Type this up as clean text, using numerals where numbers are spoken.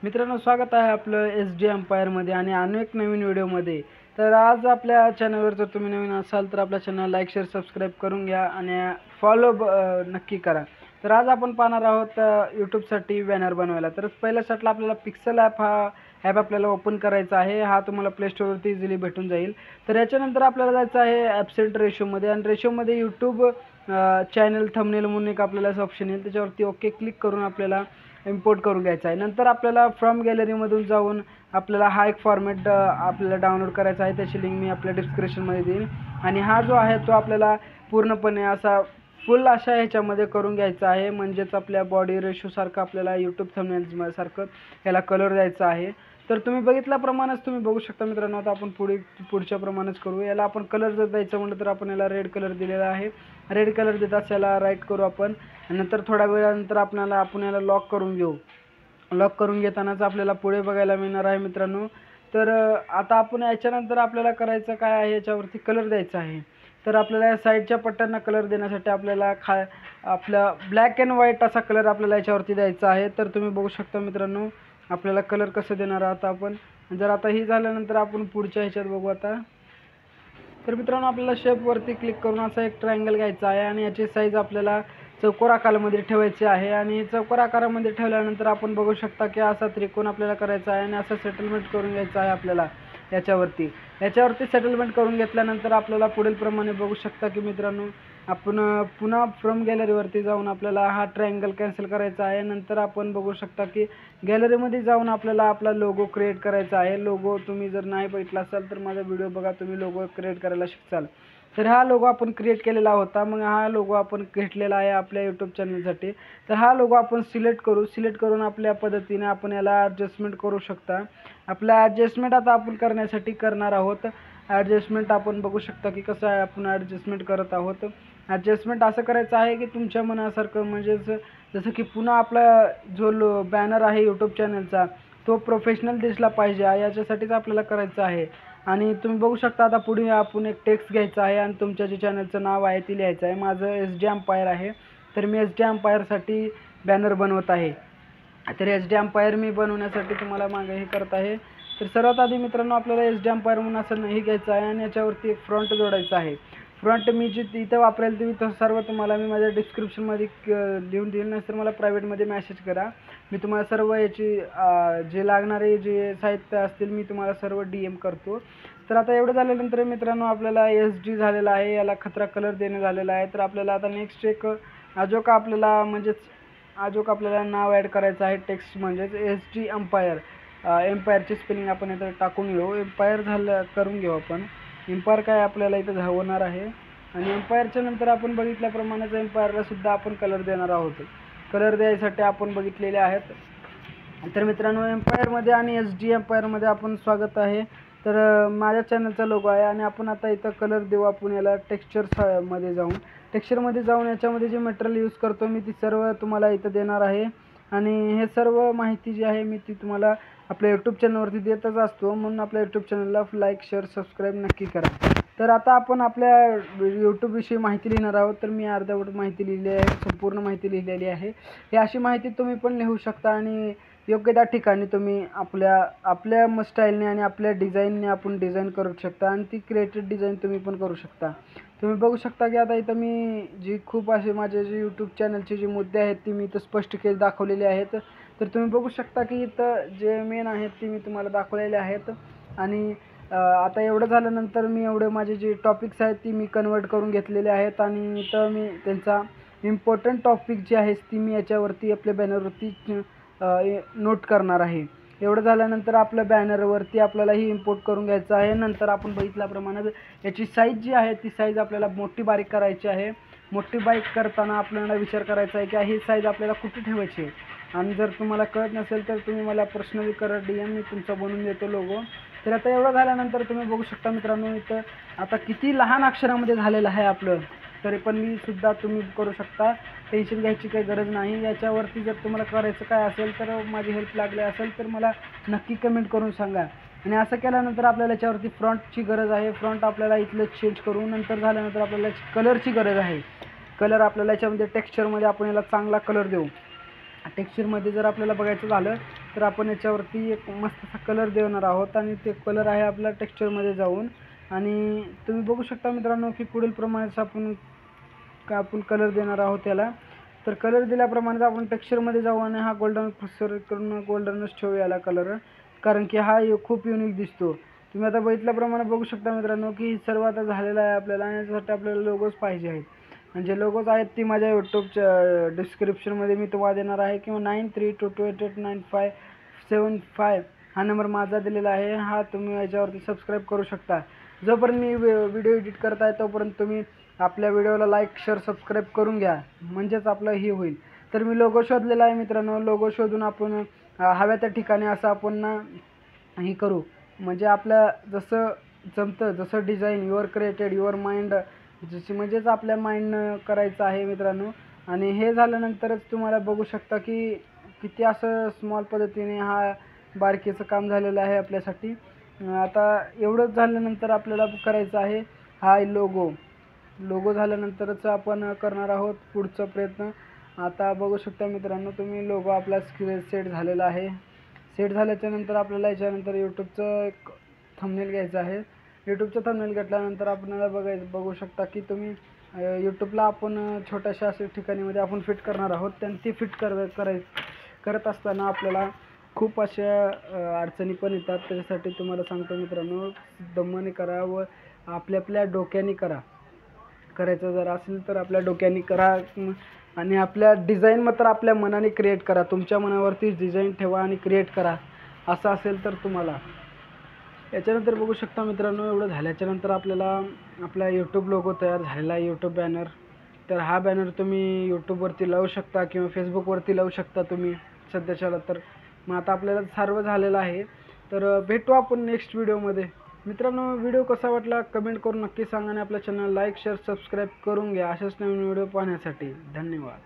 मित्रांनो, स्वागत आहे आपलं SD एम्पायरमध्ये आणि अनेक नवीन व्हिडिओमध्ये. तर आज आपल्या चॅनलवर जर तुम्ही नवीन असाल तर आपल्या चॅनल लाईक शेअर सबस्क्राईब करून घ्या आणि फॉलो नक्की करा. तर आज आपण पाहणार आहोत यूट्यूबसाठी बॅनर बनवायला. तर पहिल्यासाठी आपल्याला पिक्सल ॲप हा ॲप आपल्याला ओपन करायचा आहे. हा तुम्हाला प्ले स्टोअरवरती इझिली भेटून जाईल. तर याच्यानंतर आपल्याला जायचं आहे ॲबसेंट रेशोमध्ये आणि रेशोमध्ये यूट्यूब चॅनल थंबनेल म्हणून एक आपल्याला ऑप्शन येईल. त्याच्यावरती ओके क्लिक करून आपल्याला इम्पोर्ट करून घ्यायचा आहे. नंतर आपल्याला फ्रॉम गॅलरीमधून जाऊन आपल्याला हा एक फॉर्मॅट आपल्याला डाउनलोड करायचा आहे. त्याची लिंक मी आपल्या डिस्क्रिप्शनमध्ये देईन. आणि हा जो आहे तो आपल्याला पूर्णपणे असा फुल अशा ह्याच्यामध्ये करून घ्यायचा आहे. म्हणजेच आपल्या बॉडी रेशोसारखं आपल्याला यूट्यूब थंबनेल्ससारखं याला कलर द्यायचा आहे. तर तुम्ही बघितल्याप्रमाणेच तुम्ही बघू शकता मित्रांनो. आता आपण पुढच्या प्रमाणेच करू. याला आपण कलर जर द्यायचं म्हटलं तर आपण याला रेड कलर दिलेला आहे. रेड कलर देताच याला राईट करू आपण. नंतर थोड्या वेळानंतर आपण याला लॉक करून घेऊ. लॉक करून घेतानाच आपल्याला पुढे बघायला मिळणार आहे मित्रांनो. तर आता आपण याच्यानंतर आपल्याला करायचं काय आहे, याच्यावरती कलर द्यायचा आहे. तर आपल्याला या साईडच्या पट्ट्यांना कलर देण्यासाठी आपल्याला आपला ब्लॅक अँड व्हाईट असा कलर आपल्याला याच्यावरती द्यायचा आहे. तर तुम्ही बघू शकता मित्रांनो, आपल्याला कलर कसं देणार आहोत आपण. जर आता ही झाल्यानंतर आपण पुढच्या ह्याच्यात बघू आता. तर मित्रांनो, आपल्याला शेपवरती क्लिक करून असा एक ट्रायंगल घ्यायचा आहे आणि याची साईज आपल्याला चौकोर आकारामध्ये ठेवायची आहे. आणि चौकोर आकारामध्ये ठेवल्यानंतर आपण बघू शकता की असा त्रिकोण आपल्याला करायचा आहे आणि असं सेटलमेंट करून घ्यायचं आहे आपल्याला याच्यावरती सेटलमेंट करून घेतल्यानंतर आपल्याला पुढील प्रमाणे बघू शकता की मित्रांनो, आपण पुन्हा फ्रॉम गॅलरीवरती जाऊन आपल्याला हा ट्रायंगल कॅन्सल करायचा आहे. नंतर आपण बघू शकता की गॅलरीमध्ये जाऊन आपल्याला आपला लोगो क्रिएट करायचा आहे. लोगो तुम्ही जर नाही बघितला असाल तर माझा व्हिडिओ बघा, तुम्ही लोगो क्रिएट करायला शिकाल. तर हा लोगो आपण क्रिएट केलेला होता. मग हा लोगो आपण घेतलेला आहे आपल्या यूट्यूब चॅनलसाठी. तर हा लोगो आपण सिलेक्ट करून आपल्या पद्धतीने आपण याला ॲडजस्टमेंट करू शकता. आपला ॲडजस्टमेंट आता आपण करण्यासाठी करणार आहोत. ॲडजस्टमेंट आपण बघू शकता की कसं आहे, आपण ॲडजस्टमेंट करत आहोत. ॲडजस्टमेंट असं करायचं आहे की तुमच्या मनासारखं, म्हणजेच जसं की पुन्हा आपला जो बॅनर आहे यूट्यूब चॅनलचा तो प्रोफेशनल दिसला पाहिजे, याच्यासाठीच आपल्याला करायचं आहे. आणि तुम्ही बघू शकता आता पुढे आपण एक टेक्स्ट घ्यायचा आहे आणि तुमच्या जे चॅनलचं नाव आहे ते लिहायचं आहे. माझं SD एम्पायर आहे. तर मी SD एम्पायरसाठी बॅनर बनवत आहे. तर SD एम्पायर मी बनवण्यासाठी तुम्हाला मागे हे करत आहे. तर सर्वात आधी मित्रांनो, आपल्याला SD एम्पायर म्हणून असं हे घ्यायचं आहे आणि याच्यावरती फ्रंट जोडायचं आहे. फ्रंट मी जे इथं वापरेल ते सर्व तुम्हाला मी माझ्या डिस्क्रिप्शनमध्ये लिहून देईल. नंतर मला प्रायव्हेटमध्ये मेसेज करा. मी तुम्हाला सर्व याची जे लागणारे जे साहित्य असतील मी तुम्हाला सर्व DM करतो. तर आता एवढं झाल्यानंतर मित्रांनो, आपल्याला SD झालेला आहे, याला खतरा कलर देणं झालेला आहे. तर आपल्याला आता नेक्स्ट एक अजोका आपल्याला नाव ॲड करायचं आहे. टेक्स्ट म्हणजेच SD एम्पायर. एम्पायरची स्पेलिंग आपण इथं टाकून घेऊ. एम्पायर करून घेऊ आपण. एम्पायर काय आपल्याला इथं होणार आहे. आणि एम्पायरच्या नंतर आपण बघितल्याप्रमाणेच एम्पायरला सुद्धा आपण कलर देणार आहोत. कलर द्यायसाठी आपण बघितलेले आहेत. तर मित्रांनो, एम्पायरमध्ये आणि SD एम्पायरमध्ये आपण स्वागत आहे. तर माझ्या चॅनलचा लोगो आहे आणि आपण आता इथं कलर देऊ. आपण याला टेक्स्चरमध्ये जाऊन याच्यामध्ये जे मटेरियल यूज करतो मी ती सर्व तुम्हाला इथं देणार आहे. आणि हे सर्व माहिती जी आहे मी ती तुम्हाला आपल्या यूट्यूब चॅनलवरती देतच असतो. म्हणून आपल्या यूट्यूब चॅनलला लाईक शेअर सबस्क्राईब नक्की करा. तर आता आपण आपल्या यूट्यूबविषयी माहिती लिहिणार आहोत. तर मी अर्धवट माहिती लिहिली आहे, संपूर्ण माहिती लिहिलेली आहे. ही अशी माहिती तुम्ही पण लिहू शकता आणि योग्य त्या ठिकाणी तुम्ही आपल्या स्टाईलने आणि आपल्या डिझाईनने आपण डिझाईन करू शकता आणि ती क्रिएटेड डिझाईन तुम्ही पण करू शकता. तुम्ही बघू शकता की आता इथं मी खूप असे माझे जे यूट्यूब चॅनलचे जे मुद्दे आहेत ती मी इथं स्पष्ट दाखवलेले आहेत. तर तुम्ही बघू शकता की इथं जे मेन आहेत ते मी तुम्हाला दाखवलेले आहेत. आणि आता एवढं झाल्यानंतर मी माझे जे टॉपिक्स आहेत ती मी कन्वर्ट करून घेतलेले आहेत आणि इथं मी त्यांचा इम्पॉर्टंट टॉपिक जे आहे ती मी याच्यावरती आपल्या बॅनरवरती नोट करणार आहे. एवढं झाल्यानंतर आपल्या बॅनरवरती आपल्याला ही इम्पोर्ट करून घ्यायचं आहे. नंतर आपण बघितल्याप्रमाणे याची साईज जी आहे ती साईज आपल्याला मोठी बारीक करायची आहे. मोठी बारीक करताना आपल्याला विचार करायचा आहे की ही साईज आपल्याला कुठे ठेवायची आहे. आणि जर तुम्हाला कळत नसेल तर तुम्ही मला पर्सनली करा DM, मी तुमचा बनवून देतो लोगो. तर आता एवढं झाल्यानंतर तुम्ही बघू शकता मित्रांनो, इथं आता किती लहान अक्षरामध्ये झालेलं आहे आपलं. तरी पण मी सुद्धा तुम्ही करू शकता, टेन्शन घ्यायची काही गरज नाही. याच्यावरती जर तुम्हाला करायचं काय असेल तर माझी हेल्प लागली असेल तर मला नक्की कमेंट करून सांगा. आणि असं केल्यानंतर आपल्याला याच्यावरती फ्रंटची गरज आहे. फ्रंट आपल्याला इथलं चेंज करू. नंतर झाल्यानंतर आपल्याला कलरची गरज आहे. कलर आपल्याला याच्यामध्ये टेक्स्चरमध्ये आपण याला चांगला कलर देऊ. टेक्स्चरमध्ये जर आपल्याला बघायचं झालं तर आपण याच्यावरती एक मस्त कलर देणार आहोत आणि ते कलर आहे आपल्या टेक्स्चरमध्ये जाऊन. आणि तुम्ही बघू शकता मित्रांनो की पुढील प्रमाणेच आपण कलर देणार आहोत त्याला. तर कलर दिल्याप्रमाणे आपण टेक्स्चरमध्ये जाऊ आणि हा गोल्डन करून गोल्डनच ठेवू याला कलर, कारण की हा खूप युनिक दिसतो. तुम्ही आता बघितल्याप्रमाणे बघू शकता मित्रांनो की सर्व आता झालेलं आहे आपल्याला, आणि याच्यासाठी आपल्याला लोगोज पाहिजे आहेत. आणि जे लोगोज आहेत ती माझ्या यूट्यूबच्या डिस्क्रिप्शनमध्ये मी तुम्हाला देणार आहे, किंवा 9322889575 हा नंबर माझा दिलेला आहे. हा तुम्ही याच्यावरती सबस्क्राईब करू शकता. जोपर्यंत मी व्हिडिओ एडिट करत आहे तोपर्यंत तुम्ही आपल्या व्हिडिओला लाईक शेअर सबस्क्राईब करून घ्या, म्हणजेच आपलं हे होईल. तर मी लोगो शोधलेला आहे मित्रांनो. लोगो शोधून आपण हव्या त्या ठिकाणी असं आपण हे करू, म्हणजे आपल्या जसं जमतं, जसं design your created your mind, जशी म्हणजेच आपल्या माइंडनं करायचं आहे मित्रांनो. आणि हे झाल्यानंतरच तुम्हाला बघू शकता की किती असं स्मॉल पद्धतीने हा बारकीचं काम झालेलं आहे आपल्यासाठी. आता एवढंच झाल्यानंतर आपल्याला करायचं आहे हा लोगो झाल्यानंतरच आपण करणार आहोत पुढचा प्रयत्न. आता बघू शकता मित्रांनो तुम्ही लोगो आपला सेट झालेला आहे. सेट झाल्याच्या नंतर आपल्याला याच्यानंतर यूट्यूबचं एक थंबनेल घ्यायचं आहे. यूट्यूबचं थंबनेल घेतल्यानंतर आपल्याला बघू शकता की तुम्ही यूट्यूबला आपण छोट्याशा अशा ठिकाणीमध्ये आपण फिट करणार आहोत. आणि ती फिट करत असताना आपल्याला खूप अशा अडचणी पण येतात. त्याच्यासाठी तुम्हाला सांगतो मित्रांनो, दमाने करा व आपल्या डोक्याने करायचं जर असेल तर आपल्या डोक्याने करा. आणि आपल्या डिझाईन मात्र आपल्या मनाने क्रिएट करा. तुमच्या मनावरती डिझाईन ठेवा आणि क्रिएट करा. असं असेल तर तुम्हाला याच्यानंतर बघू शकता मित्रांनो, एवढं झाल्याच्यानंतर आपल्याला आपला यूट्यूब लोगो तयार झालेला आहे, यूट्यूब बॅनर. तर हा बॅनर तुम्ही यूट्यूबवरती लावू शकता किंवा फेसबुकवरती लावू शकता तुम्ही सध्याच्याला. तर मग आता आपल्याला सर्व झालेलं आहे. तर भेटू आपण नेक्स्ट व्हिडिओमध्ये. मित्रांनो, व्हिडिओ कसा वाटला कमेंट करून नक्की सांगा आणि आपल्या चॅनल लाईक शेअर सबस्क्राईब करून घ्या अशाच नवीन व्हिडिओ पाहण्यासाठी. धन्यवाद.